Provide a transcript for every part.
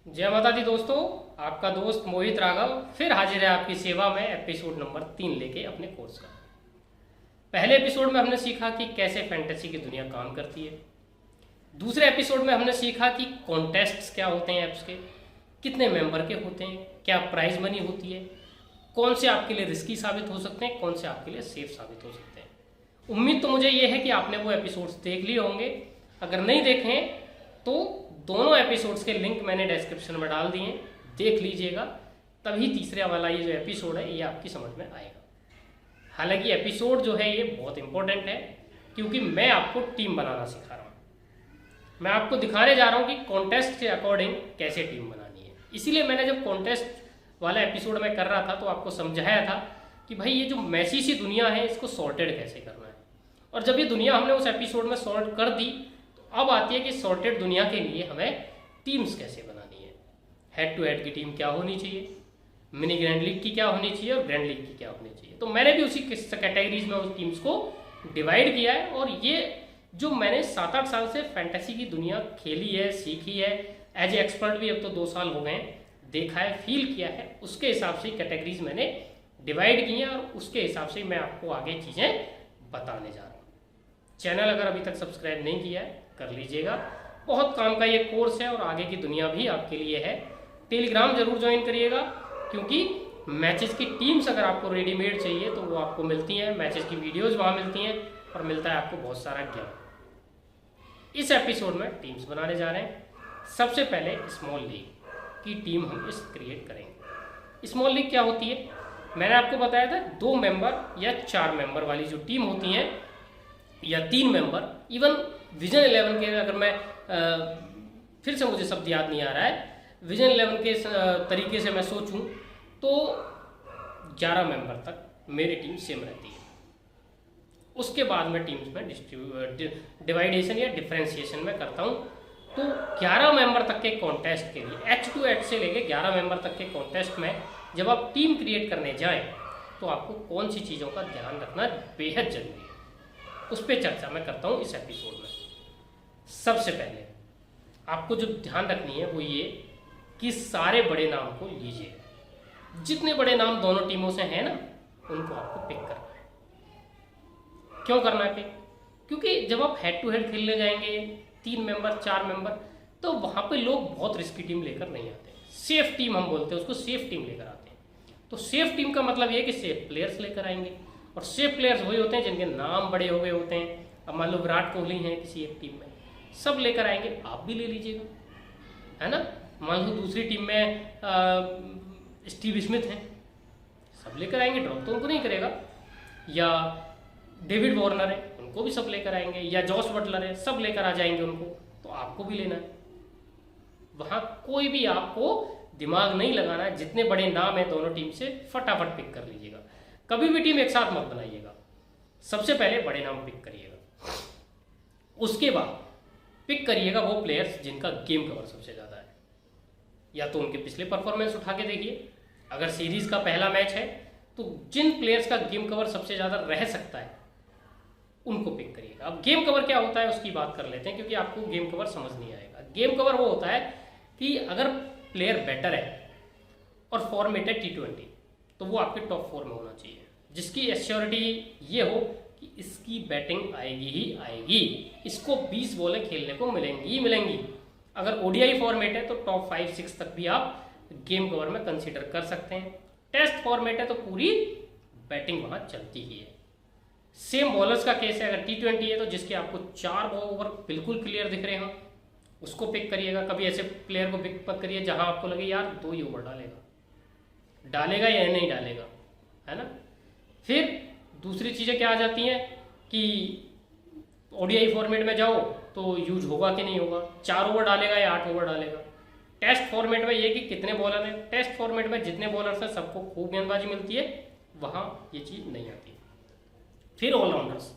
जय माता दी दोस्तों, आपका दोस्त मोहित राघव फिर हाजिर है आपकी सेवा में एपिसोड नंबर 3 लेके अपने कोर्स का। पहले एपिसोड में हमने सीखा कि कैसे फैंटेसी की दुनिया काम करती है। दूसरे एपिसोड में हमने सीखा कि कॉन्टेस्ट्स क्या होते हैं, ऐप्स के कितने मेंबर के होते हैं, क्या प्राइज मनी होती है, कौन से आपके लिए रिस्की साबित हो सकते हैं, कौन से आपके लिए सेफ साबित हो सकते हैं। उम्मीद तो मुझे ये है कि आपने वो एपिसोड्स देख लिए होंगे। अगर नहीं देखे तो दोनों एपिसोड्स के लिंक मैंने डिस्क्रिप्शन में डाल दिए, देख लीजिएगा, तभी तीसरे वाला ये जो एपिसोड है ये आपकी समझ में आएगा। हालांकि एपिसोड जो है ये बहुत इंपॉर्टेंट है क्योंकि मैं आपको टीम बनाना सिखा रहा हूँ। मैं आपको दिखाने जा रहा हूँ कि कॉन्टेस्ट के अकॉर्डिंग कैसे टीम बनानी है। इसीलिए मैंने जब कॉन्टेस्ट वाला एपिसोड में कर रहा था तो आपको समझाया था कि भाई ये जो मैसी सी दुनिया है इसको सॉर्टेड कैसे करना है। और जब ये दुनिया हमने उस एपिसोड में सॉर्ट कर दी तो अब आती है कि सॉर्टेड दुनिया के लिए हमें टीम्स कैसे बनानी है। हेड टू हेड की टीम क्या होनी चाहिए, मिनी ग्रैंड लीग की क्या होनी चाहिए और ग्रैंड लीग की क्या होनी चाहिए। तो मैंने भी उसी कैटेगरीज में उस टीम्स को डिवाइड किया है। और ये जो मैंने 7-8 साल से फैंटेसी की दुनिया खेली है, सीखी है, एज ए एक्सपर्ट भी अब तो 2 साल हो गए हैं, देखा है, फील किया है, उसके हिसाब से कैटेगरीज मैंने डिवाइड की हैं और उसके हिसाब से मैं आपको आगे चीज़ें बताने जा रहा हूँ। चैनल अगर अभी तक सब्सक्राइब नहीं किया है कर लीजिएगा, बहुत काम का ये कोर्स है और आगे की दुनिया भी आपके लिए है। टेलीग्राम जरूर ज्वाइन करिएगा क्योंकि मैचेस की टीम्स अगर आपको रेडीमेड चाहिए तो वो आपको मिलती हैं, मैचेस की वीडियोज़ वहाँ मिलती हैं और मिलता है आपको बहुत सारा ज्ञान। इस एपिसोड में टीम्स बनाने जा रहे हैं। सबसे पहले स्मॉल लीग की टीम हम इस क्रिएट करेंगे। स्मॉल लीग क्या होती है, मैंने आपको बताया था 2 मेंबर या 4 मेंबर वाली जो टीम होती हैं या 3 मेंबर। इवन विजन 11 के अगर मैं फिर से मुझे शब्द याद नहीं आ रहा है, विजन 11 के तरीके से मैं सोचूं तो 11 मेंबर तक मेरी टीम सेम रहती है। उसके बाद मैं टीम्स में डिवाइडेशन या डिफ्रेंशिएशन में करता हूं। तो 11 मेंबर तक के कॉन्टेस्ट के लिए H to H से लेके 11 मेंबर तक के कॉन्टेस्ट में जब आप टीम क्रिएट करने जाएं तो आपको कौन सी चीज़ों का ध्यान रखना बेहद जरूरी है, उस पर चर्चा मैं करता हूं इस एपिसोड में। सबसे पहले आपको जो ध्यान रखनी है वो ये कि सारे बड़े नाम को लीजिए। जितने बड़े नाम दोनों टीमों से हैं ना उनको आपको पिक करना है। क्यों करना है पिक? क्योंकि जब आप हेड टू हेड खेलने जाएंगे 3 मेंबर 4 मेंबर तो वहाँ पे लोग बहुत रिस्की टीम लेकर नहीं आते। सेफ टीम हम बोलते हैं उसको, सेफ टीम लेकर आते हैं। तो सेफ टीम का मतलब ये है कि सेफ प्लेयर्स लेकर आएंगे और सेफ प्लेयर्स वही होते हैं जिनके नाम बड़े हो गए होते हैं। अब मान लो विराट कोहली हैं किसी एक टीम में, सब लेकर आएंगे, आप भी ले लीजिएगा, है ना। मान लो दूसरी टीम में स्टीव स्मिथ हैं, सब लेकर आएंगे, ड्रॉप तो उनको नहीं करेगा। या डेविड वार्नर है, उनको भी सब लेकर आएंगे। या जॉस बटलर है, सब लेकर आ जाएंगे उनको, तो आपको भी लेना है। वहाँ कोई भी आपको दिमाग नहीं लगाना है। जितने बड़े नाम है दोनों टीम से फटाफट पिक कर लीजिएगा। कभी भी टीम एक साथ मत बनाइएगा, सबसे पहले बड़े नाम पिक करिएगा। उसके बाद पिक करिएगा वो प्लेयर्स जिनका गेम कवर सबसे ज़्यादा है, या तो उनके पिछले परफॉर्मेंस उठा के देखिए। अगर सीरीज का पहला मैच है तो जिन प्लेयर्स का गेम कवर सबसे ज़्यादा रह सकता है उनको पिक करिएगा। अब गेम कवर क्या होता है उसकी बात कर लेते हैं क्योंकि आपको गेम कवर समझ नहीं आएगा। गेम कवर वो होता है कि अगर प्लेयर बेटर है और फॉर्मेट है T20 तो वो आपके टॉप 4 में होना चाहिए, जिसकी एश्योरिटी ये हो कि इसकी बैटिंग आएगी ही आएगी, इसको 20 बॉलें खेलने को मिलेंगी ही मिलेंगी। अगर ODI फॉर्मेट है तो टॉप 5-6 तक भी आप गेम कवर में कंसीडर कर सकते हैं। टेस्ट फॉर्मेट है तो पूरी बैटिंग वहाँ चलती ही है। सेम बॉलर्स का केस है, अगर T20 है तो जिसके आपको 4 ओवर बिल्कुल क्लियर दिख रहे हो उसको पिक करिएगा। कभी ऐसे प्लेयर को पिक मत करिए जहाँ आपको लगे यार 2 ही ओवर डालेगा या नहीं डालेगा, है ना। फिर दूसरी चीज़ें क्या आ जाती हैं कि ODI फॉर्मेट में जाओ तो यूज होगा कि नहीं होगा, 4 ओवर डालेगा या 8 ओवर डालेगा। टेस्ट फॉर्मेट में ये कि कितने बॉलर हैं, टेस्ट फॉर्मेट में जितने बॉलर्स हैं सबको खूब गेंदबाजी मिलती है, वहाँ ये चीज़ नहीं आती। फिर ऑलराउंडर्स,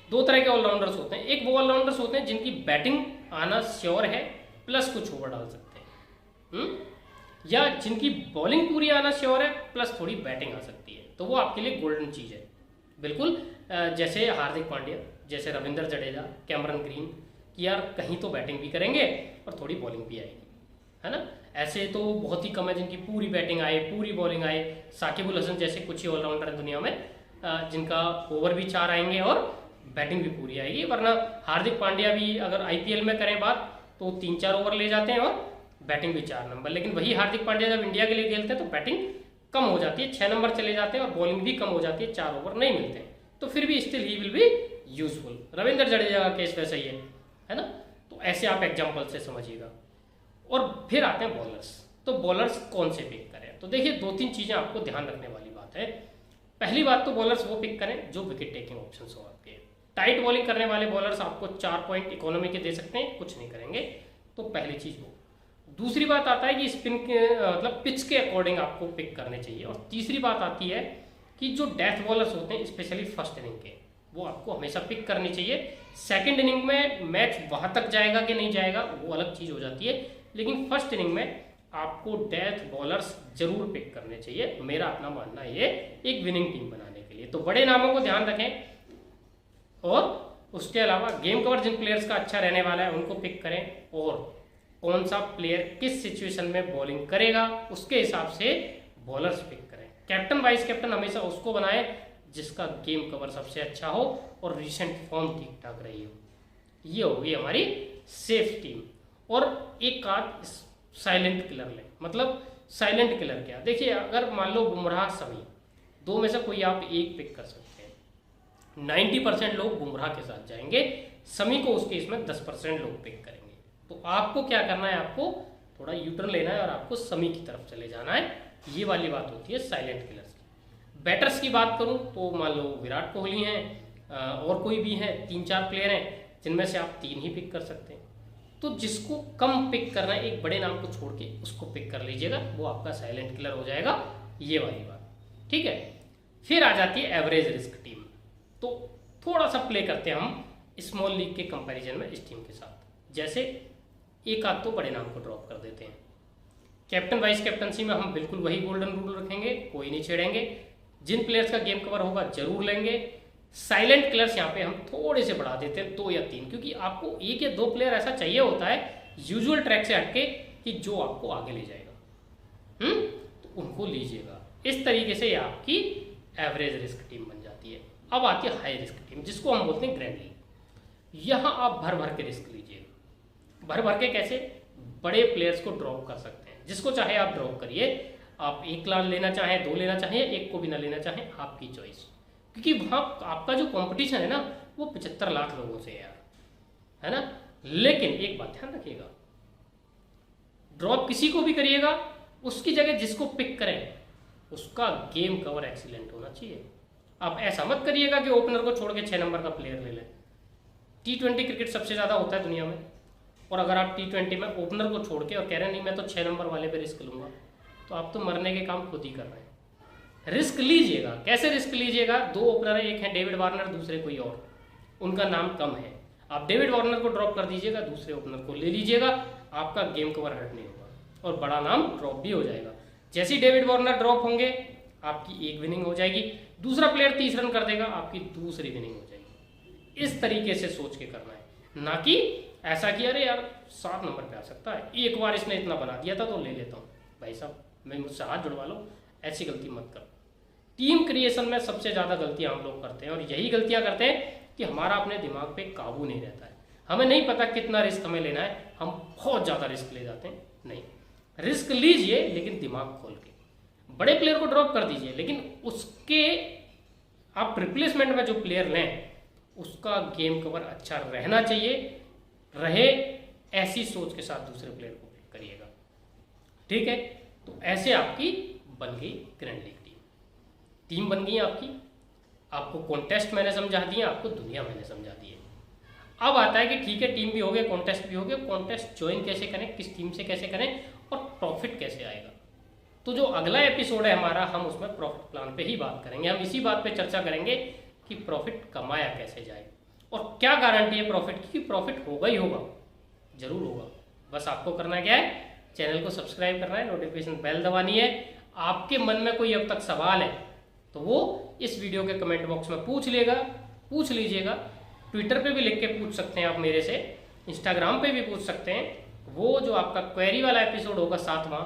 2 तरह के ऑलराउंडर्स होते हैं। एक वो ऑलराउंडर्स होते हैं जिनकी बैटिंग आना श्योर है प्लस कुछ ओवर डाल सकते हैं, या जिनकी बॉलिंग पूरी आना श्योर है प्लस थोड़ी बैटिंग आ सकती है, तो वो आपके लिए गोल्डन चीज़ है। बिल्कुल जैसे हार्दिक पांड्या, जैसे रविंद्र जडेजा, कैमरन ग्रीन, कि यार कहीं तो बैटिंग भी करेंगे और थोड़ी बॉलिंग भी आएगी, है ना। ऐसे तो बहुत ही कम है जिनकी पूरी बैटिंग आए, पूरी बॉलिंग आए। साकिब अल हसन जैसे कुछ ही ऑलराउंडर है दुनिया में जिनका ओवर भी 4 आएंगे और बैटिंग भी पूरी आएगी। वरना हार्दिक पांड्या भी अगर आईपीएल में करें बात तो 3-4 ओवर ले जाते हैं और बैटिंग भी 4 नंबर। लेकिन वही हार्दिक पांड्या जब इंडिया के लिए खेलते हैं तो बैटिंग कम हो जाती है, 6 नंबर चले जाते हैं और बॉलिंग भी कम हो जाती है, 4 ओवर नहीं मिलते। तो फिर भी still he will be useful. Ravindra Jadeja का केस वैसा ही है ना। तो ऐसे आप एग्जाम्पल से समझिएगा। और फिर आते हैं बॉलर्स। तो बॉलर्स कौन से पिक करें? तो देखिए 2-3 चीजें आपको ध्यान रखने वाली बात है। पहली बात तो बॉलर्स वो पिक करें जो विकेट टेकिंग ऑप्शन हो आपके। टाइट बॉलिंग करने वाले बॉलर्स आपको 4 पॉइंट इकोनॉमी के दे सकते हैं, कुछ नहीं करेंगे। तो पहली चीज वो। दूसरी बात आता है कि स्पिन के मतलब पिच के अकॉर्डिंग आपको पिक करने चाहिए। और तीसरी बात आती है कि जो डेथ बॉलर्स होते हैं स्पेशली फर्स्ट इनिंग के, वो आपको हमेशा पिक करनी चाहिए। सेकंड इनिंग में मैच वहां तक जाएगा कि नहीं जाएगा वो अलग चीज हो जाती है, लेकिन फर्स्ट इनिंग में आपको डेथ बॉलर्स जरूर पिक करने चाहिए। मेरा अपना मानना है ये एक विनिंग टीम बनाने के लिए। तो बड़े नामों को ध्यान रखें और उसके अलावा गेम कवर जिन प्लेयर्स का अच्छा रहने वाला है उनको पिक करें। और कौन सा प्लेयर किस सिचुएशन में बॉलिंग करेगा उसके हिसाब से बॉलर्स पिक करें। कैप्टन वाइस कैप्टन हमेशा उसको बनाएं जिसका गेम कवर सबसे अच्छा हो और रिसेंट फॉर्म ठीक ठाक रही हो। ये होगी हमारी सेफ टीम। और एक आध साइलेंट किलर लें। मतलब साइलेंट किलर क्या? देखिए अगर मान लो बुमराह समी, 2 में से कोई आप एक पिक कर सकते हैं। 90% लोग बुमराह के साथ जाएंगे, समी को उसके इसमें 10% लोग पिक करेंगे। तो आपको क्या करना है, आपको थोड़ा यूटर्न लेना है और आपको समी की तरफ चले जाना है। ये वाली बात होती है साइलेंट किलर्स की। बैटर्स की बात करूं तो मान लो विराट कोहली हैं और कोई भी हैं, 3-4 प्लेयर हैं जिनमें से आप 3 ही पिक कर सकते हैं। तो जिसको कम पिक करना है, एक बड़े नाम को छोड़ के उसको पिक कर लीजिएगा, वो आपका साइलेंट किलर हो जाएगा। ये वाली बात ठीक है। फिर आ जाती है एवरेज रिस्क टीम। तो थोड़ा सा प्ले करते हैं हम स्मॉल लीग के कंपैरिजन में इस टीम के साथ। जैसे एक आध तो बड़े नाम को ड्रॉप कर देते हैं। कैप्टन वाइस कैप्टनसी में हम बिल्कुल वही गोल्डन रूल रखेंगे, कोई नहीं छेड़ेंगे। जिन प्लेयर्स का गेम कवर होगा जरूर लेंगे। साइलेंट किलर्स यहाँ पे हम थोड़े से बढ़ा देते हैं, 2 या 3, क्योंकि आपको 1 या 2 प्लेयर ऐसा चाहिए होता है यूजुअल ट्रैक से हटके कि जो आपको आगे ले जाएगा। तो उनको लीजिएगा। इस तरीके से आपकी एवरेज रिस्क टीम बन जाती है। अब आती है हाई रिस्क टीम जिसको हम बोलते हैं ग्रैंड लीग। यहाँ आप भर भर के रिस्क लीजिएगा। भर भर के कैसे? बड़े प्लेयर्स को ड्रॉप कर सकते हैं, जिसको चाहे आप ड्रॉप करिए। आप 1 लाख लेना चाहें, 2 लेना चाहें, 1 को भी ना लेना चाहें, आपकी चॉइस। क्योंकि वहां आपका जो कंपटीशन है ना वो 75 लाख लोगों से है यार, है ना। लेकिन एक बात ध्यान रखिएगा, ड्रॉप किसी को भी करिएगा, उसकी जगह जिसको पिक करें उसका गेम कवर एक्सीलेंट होना चाहिए। आप ऐसा मत करिएगा कि ओपनर को छोड़ के 6 नंबर का प्लेयर ले लें। T20 क्रिकेट सबसे ज़्यादा होता है दुनिया में, और अगर आप T20 में ओपनर को छोड़ के और कह रहे हैं नहीं मैं तो 6 नंबर वाले पे रिस्क लूंगा, तो आप तो मरने के काम खुद ही कर रहे हैं। रिस्क लीजिएगा। कैसे रिस्क लीजिएगा? 2 ओपनर है, एक है डेविड वार्नर, दूसरे कोई और, उनका नाम कम है। आप डेविड वार्नर को ड्रॉप कर दीजिएगा, दूसरे ओपनर को ले लीजिएगा, आपका गेम कवर हर्ट नहीं होगा और बड़ा नाम ड्रॉप भी हो जाएगा। जैसे ही डेविड वार्नर ड्रॉप होंगे आपकी 1 विनिंग हो जाएगी, दूसरा प्लेयर 30 रन कर देगा, आपकी दूसरी विनिंग हो जाएगी। इस तरीके से सोच के करना है, ना कि ऐसा कि अरे यार 7 नंबर पे आ सकता है, एक बार इसने इतना बना दिया था तो ले लेता हूँ। भाई साहब मैं मुझसे हाथ जुड़वा लो, ऐसी गलती मत करो। टीम क्रिएशन में सबसे ज़्यादा गलतियां हम लोग करते हैं और यही गलतियां करते हैं कि हमारा अपने दिमाग पे काबू नहीं रहता है। हमें नहीं पता कितना रिस्क हमें लेना है, हम बहुत ज़्यादा रिस्क ले जाते हैं। नहीं, रिस्क लीजिए लेकिन दिमाग खोल के। बड़े प्लेयर को ड्रॉप कर दीजिए, लेकिन उसके आप रिप्लेसमेंट में जो प्लेयर लें उसका गेम कवर अच्छा रहना चाहिए, रहे ऐसी सोच के साथ दूसरे प्लेयर को पिक करिएगा। ठीक है, तो ऐसे आपकी बन गई ग्रैंड लीग टीम बन गई आपकी। आपको कॉन्टेस्ट मैंने समझा दिया, आपको दुनिया मैंने समझा दी है। अब आता है कि ठीक है टीम भी हो गए, कॉन्टेस्ट भी हो गए, कॉन्टेस्ट ज्वाइन कैसे करें, किस टीम से कैसे करें और प्रॉफिट कैसे आएगा। तो जो अगला एपिसोड है हमारा, हम उसमें प्रॉफिट प्लान पे ही बात करेंगे। हम इसी बात पे चर्चा करेंगे कि प्रॉफिट कमाया कैसे जाए और क्या गारंटी है प्रॉफिट की कि प्रॉफिट होगा ही होगा, जरूर होगा। बस आपको करना क्या है, चैनल को सब्सक्राइब करना है, नोटिफिकेशन बेल दबानी है। आपके मन में कोई अब तक सवाल है तो वो इस वीडियो के कमेंट बॉक्स में पूछ लीजिएगा। ट्विटर पे भी लिख के पूछ सकते हैं आप मेरे से, इंस्टाग्राम पे भी पूछ सकते हैं, वो जो आपका क्वेरी वाला एपिसोड होगा 7वां,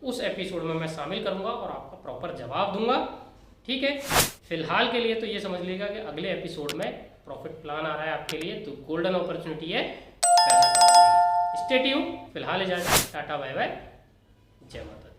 उस एपिसोड में मैं शामिल करूंगा और आपका प्रॉपर जवाब दूंगा। ठीक है, फिलहाल के लिए तो ये समझ लीजिएगा कि अगले एपिसोड में प्रॉफिट प्लान आ रहा है आपके लिए, तो गोल्डन अपॉर्चुनिटी है पैसा कमाने की। Stay tuned. फिलहाल इजाजत, टाटा बाय बाय, जय माता।